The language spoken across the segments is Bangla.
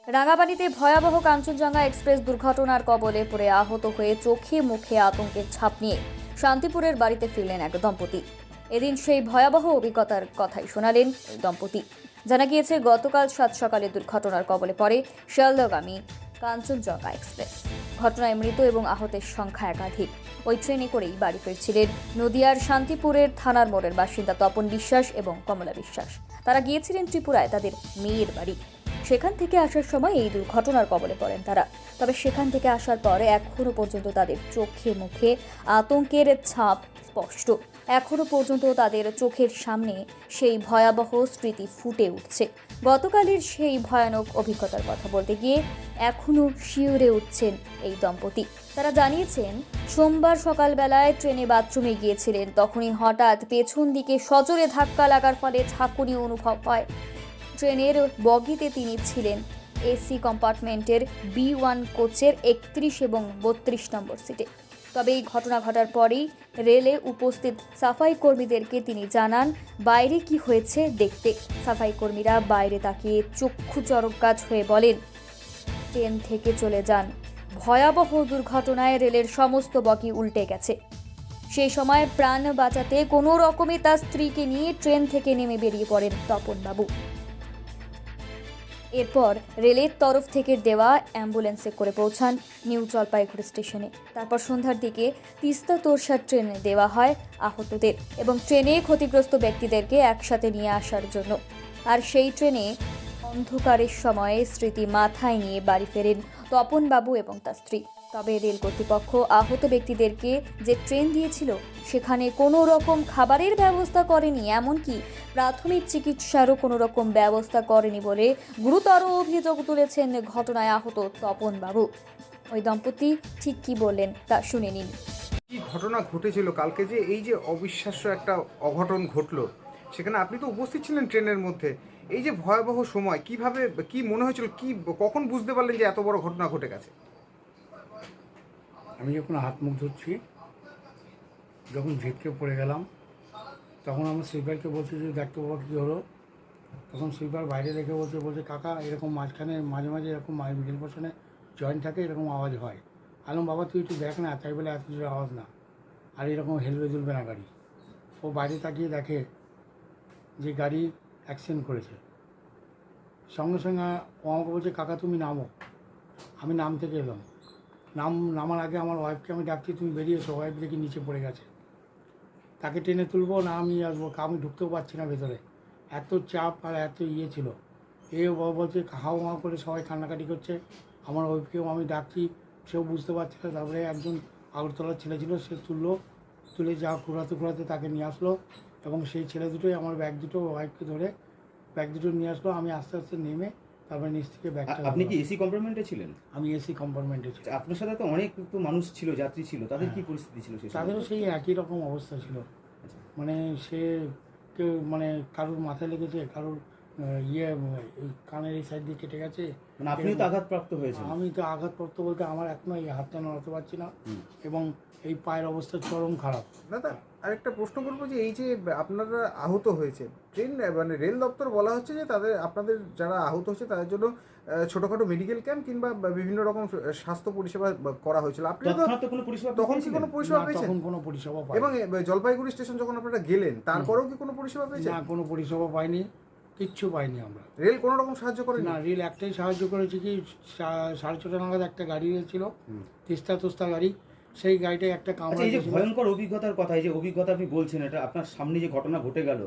রাঙাপানিতে ভয়াবহ কাঞ্চনজঙ্ঘা এক্সপ্রেস দুর্ঘটনার কবলে পড়ে আহত হয়ে চোখে মুখে আতঙ্কের ছাপ নিয়ে শান্তিপুরের বাড়িতে ফিরলেন এক দম্পতি। এদিন সেই ভয়াবহ অভিজ্ঞতার কথাই শোনালেন ওই দম্পতি। জানা গিয়েছে, গতকাল সাত সকালে দুর্ঘটনার কবলে পড়ে শিয়ালদহগামী কাঞ্চনজঙ্ঘা এক্সপ্রেস। ঘটনায় মৃত এবং আহতের সংখ্যা একাধিক। ওই ট্রেনে করেই বাড়ি ফিরছিলেন নদিয়ার শান্তিপুরের থানার মোড়ের বাসিন্দা তপন বিশ্বাস এবং কমলা বিশ্বাস। তারা গিয়েছিলেন ত্রিপুরায় তাদের মেয়ের বাড়ি। সেখান থেকে আসার সময় এই দুর্ঘটনার কবলে পড়েন তারা। তবে সেখান থেকে আসার পরে এখনো পর্যন্ত তাদের চোখে মুখে আতঙ্কের ছাপ স্পষ্ট। এখনো পর্যন্ত তাদের চোখের সামনে সেই ভয়াবহ স্মৃতি ফুটে উঠছে। গতকালের সেই ভয়ানক অভিজ্ঞতার কথা বলতে গিয়ে এখনো শিউরে উঠছেন এই দম্পতি। তারা জানিয়েছেন, সোমবার সকালবেলায় ট্রেনে বাথরুমে গিয়েছিলেন, তখনই হঠাৎ পেছন দিকে সজোরে ধাক্কা লাগার ফলে ঝাঁকুনি অনুভব হয়। ট্রেনের বগিতে তিনি ছিলেন এসি কম্পার্টমেন্টের B1 কোচের 31 এবং 32 নম্বর সিটে। তবে এই ঘটনা ঘটার পরেই রেলে উপস্থিত সাফাই কর্মীদেরকে তিনি জানান বাইরে কি হয়েছে দেখতে। সাফাই কর্মীরা বাইরে তাকিয়ে চক্ষু চরকগাছ হয়ে বলেন, ট্রেন থেকে চলে যান। ভয়াবহ দুর্ঘটনায় রেলের সমস্ত বগি উল্টে গেছে। সেই সময় প্রাণ বাঁচাতে কোনো রকমে তার স্ত্রীকে নিয়ে ট্রেন থেকে নেমে বেরিয়ে পড়েন তপনবাবু। এরপর রেলের তরফ থেকে দেওয়া অ্যাম্বুলেন্সে করে পৌঁছান নিউ জলপাইগুড়ি স্টেশনে। তারপর সন্ধ্যার দিকে তিস্তা তোরসার ট্রেনে দেওয়া হয় আহতদের এবং ট্রেনে ক্ষতিগ্রস্ত ব্যক্তিদেরকে একসাথে নিয়ে আসার জন্য। আর সেই ট্রেনে অন্ধকারের সময়ে স্মৃতি মাথায় নিয়ে বাড়ি ফেরেন তপনবাবু এবং তার স্ত্রী। তবে রেল কর্তৃপক্ষ আহত ব্যক্তিদেরকে যে ট্রেন দিয়েছিল সেখানে কোনো রকম খাবারের ব্যবস্থা করেনি, এমনকি প্রাথমিক চিকিৎসারও কোনো রকম ব্যবস্থা করেনি বলে গুরুতর অভিযোগ তুলেছেন ঘটনায় আহত তপনবাবু। ওই দম্পতি ঠিক কি বললেন তা শুনে নিন। কি ঘটনা ঘটেছিল কালকে, যে এই যে অবিশ্বাস্য একটা অঘটন ঘটলো, সেখানে আপনি তো উপস্থিত ছিলেন ট্রেনের মধ্যে। এই যে ভয়াবহ সময়, কিভাবে কি মনে হয়েছিল, কি কখন বুঝতে পারলেন যে এত বড় ঘটনা ঘটে গেছে? আমি যখন হাত মুখ ধুচ্ছি, যখন ঝিটকে পড়ে গেলাম, তখন আমার সুইপারকে বলছি যে দেখতে বাবা কী হলো। তখন সুইপার বাইরে দেখে বলছে কাকা এরকম মাঝখানে মাঝে মাঝে এরকম মিডিল পোর্শনে জয়েন্ট থাকে, এরকম আওয়াজ হয়। আলম বাবা তুই একটু দেখ না, তাই বলে এত জোরে আওয়াজ না, আর এরকম হেলবে দুলবে না গাড়ি। ও বাইরে তাকিয়ে দেখে যে গাড়ি অ্যাক্সিডেন্ট করেছে। সঙ্গে সঙ্গে ও আমাকে বলছে কাকা তুমি নামো। আমি নাম থেকে এলাম। নামার আগে আমার ওয়াইফকে আমি ডাকছি, তুমি বেরিয়ে এসো, ওয়াইফ দেখি নিচে পড়ে গেছে। তাকে টেনে তুলবো না আমি আসবো, আমি ঢুকতেও পারছি না ভেতরে, এত চাপ আর এত ছিল। বলছে হাও হাও করে সবাই কান্নাকাটি করছে। আমার ওয়াইফকেও আমি ডাকছি, সেও বুঝতে পারছে না। তারপরে একজন আগরতলার ছেলে ছিল, সে তুলে যা ঘোরাতে তাকে নিয়ে আসলো, এবং সেই ছেলে দুটোই আমার ব্যাগ দুটো ওয়াইফকে ধরে ব্যাগ দুটো নিয়ে আসলো। আমি আস্তে আস্তে নেমে তারপরে নিচ থেকে ব্যাগটা। আপনি কি এসি কম্পার্টমেন্টে ছিলেন? আমি এসি কম্পার্টমেন্টে ছিলাম। আপনার সাথে তো অনেক তো মানুষ ছিল, যাত্রী ছিল, তাদের কি পরিস্থিতি ছিল? তাদেরও সেই একই রকম অবস্থা ছিল। মানে সে কেউ মানে কারোর মাথায় লেগেছে, কারোর কানের এই সাইড দিয়ে কেটে গেছে। মানে আপনিও তো আঘাতপ্রাপ্ত হয়েছেন? আমি তো আঘাতপ্রাপ্ত বলতে আমার এখনো এই হাতটা নড়াতে পারছি না, এবং এই পায়ের অবস্থা চরম খারাপ। দাদা, আরেকটা প্রশ্ন করবো, যে এই যে আপনারা আহত হয়েছে, ট্রেন মানে রেল দপ্তর বলা হচ্ছে যে আপনাদের যারা আহত হচ্ছে তাদের জন্য ছোটখাটো মেডিকেল ক্যাম্প কিংবা বিভিন্ন রকম স্বাস্থ্য পরিষেবা করা হয়েছিল। আপনি তো কোনো পরিষেবা তখন কি কোনো পরিষেবা পেয়েছেন? তখন কোনো পরিষেবা পাইনি। এবং জলপাইগুড়ি স্টেশন যখন আপনারা গেলেন, তারপরেও কি কোনো পরিষেবা পেয়েছেন? না, কোনো পরিষেবা পাইনি, কিচ্ছু পাইনি আমরা। রেল কোনো রকম সাহায্য করেনি? না, রেল একটাই সাহায্য করেছে, কি 6:30 নাগাদ একটা গাড়ি ছিল, তিস্তা গাড়ি। সেই গাড়িটাই একটা কামড়া। এই যে ভয়ঙ্কর অভিজ্ঞতার কথা, এই যে অভিজ্ঞতা আপনি বলছেন, এটা আপনার সামনে যে ঘটনা ঘটে গেল,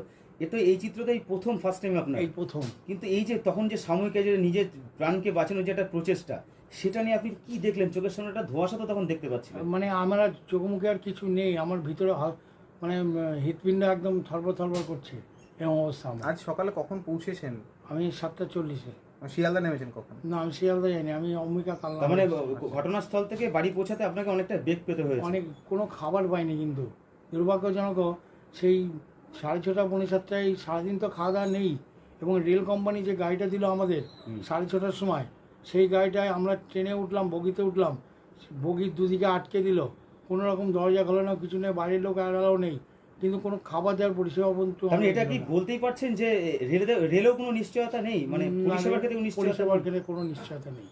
এটা এই চিত্রটাই ফার্স্ট টাইম আপনার? এই প্রথম। কিন্তু এই যে তখন যে সাময়িক যে নিজের প্রাণকে বাঁচানোর যে একটা প্রচেষ্টা, সেটা নিয়ে আপনি কি দেখলেন? চোখের সামনে একটা ধোঁয়াশা তো তখন দেখতে পাচ্ছিলেন। মানে আমার আর চোখমুখে আর কিছু নেই, আমার ভিতরে মানে হৃৎপিণ্ড একদম থরবর করছে এমন অবস্থা আমার। আজ সকালে কখন পৌঁছেছেন? আমি 7:40-এ। শিয়ালদা নেমেছেন কখন? না, আমি শিয়ালদা যাইনি, আমি অম্বিকা কালনা। মানে ঘটনাস্থল থেকে বাড়ি পৌঁছাতে আপনাকে অনেকটা বেগ পেতে হয়েছে। অনেক, কোনো খাবার পাইনি, কিন্তু দুর্ভাগ্যজনক সেই 6:30 7:30 সারাদিন তো খাওয়া দাওয়া নেই। এবং রেল কোম্পানি যে গাড়িটা দিল আমাদের 6:30 সময়, সেই গাড়িটায় আমরা ট্রেনে উঠলাম, বগিতে উঠলাম, বগির দুদিকে আটকে দিল, কোনো রকম দরজা খোলানো কিছু নেই, বাড়ির লোক আড়ালেও নেই। কিন্তু কোনো খাবার দেওয়ার পরিষেবা পর্যন্ত তার মানে এটা কি বলতেই পারছেন যে রেলেও কোনো নিশ্চয়তা নেই, মানে পরিষেবার ক্ষেত্রে কোনো নিশ্চয়তা পরিষেবার নেই? ক্ষেত্রে কোনো নিশ্চয়তা নেই।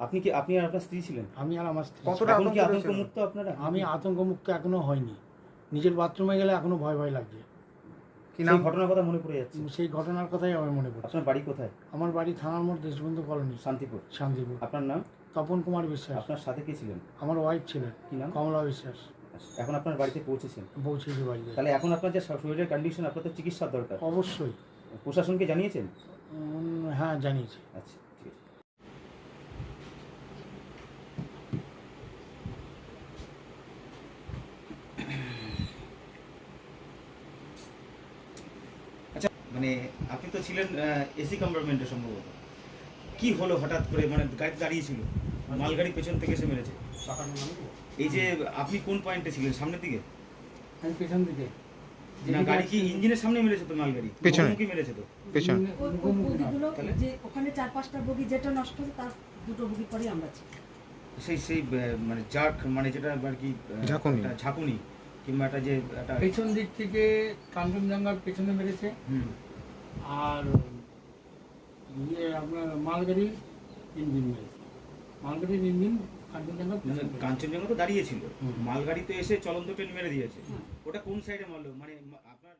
আপনি আর আপনার স্ত্রী ছিলেন? আমি আর আমার স্ত্রী। কতটা এখন কি আতঙ্কে আতঙ্ক রয়েছেন? মুক্ত আপনারা? আমি আতঙ্কমুক্ত এখনো হয়নি। নিজের বাথরুমে গেলে এখনো ভয় ভয় লাগছে। কি নাম? সেই ঘটনার কথা মনে পড়ে যাচ্ছে। সেই ঘটনার কথাই আমার মনে পড়ছে। আপনার বাড়ি কোথায়? আমার বাড়ি থানার মোড় দেশবন্ধু কলোনি, শান্তিপুর। শান্তিপুর। আপনার নাম? তপন কুমার বিশ্বাস। আপনার সাথে কে ছিলেন? আমার ওয়াইফ ছিলেন কি নাম? কমলা বিশ্বাস। এখন আপনার বাড়িতে পৌঁছেছেন, পৌঁছেছি বাড়িতে। তাহলে এখন আপনার যে শরীরের কন্ডিশন, আপনার তো চিকিৎসার দরকার। অবশ্যই। প্রশাসনকে জানিয়েছেন? হ্যাঁ, জানিয়েছি। আচ্ছা, ঠিক আছে। আচ্ছা, মানে আপনি তো ছিলেন এসি কম্পার্টমেন্টে সম্ভবত। কি হলো হঠাৎ করে, মানে গাড়ি দাঁড়িয়ে ছিল, মালগাড়ি পেছন থেকে এসে মেরেছে? এই যে আপনি কোন পয়েন্টে ছিলেন, সামনের দিকে? আমি পেছন দিকে। না, গাড়ি কি ইঞ্জিনের সামনে মেরেছে তো? মালগাড়ি পেছনে। মুখোমুখি মেরেছে তো? পেছনে। ওই বগিগুলো তাহলে? যে ওখানে 4-5টা বগি যেটা নষ্ট হয়েছে তার 2টো বগি পরে আমরা ছিলাম। সেই মানে জার্ক, মানে যেটা আর কি ঝাঁকুনি। একটা ঝাঁকুনি কিংবা একটা যে একটা পেছন দিক থেকে কাঞ্চনজঙ্ঘার পেছনে মেরেছে। হুম। আর আপনার মালগাড়ির ইঞ্জিন মেরেছে। মালগাড়ির ইঞ্জিন কাঞ্চনজঙ্ঘার পেছনে মেরেছে। কাঞ্চনজঙ্ঘা তো দাঁড়িয়ে ছিল, হুম। মালগাড়ি তো এসে চলন্ত ট্রেন মেরে দিয়েছে। ওটা কোন সাইডে মারলো, মানে আপনার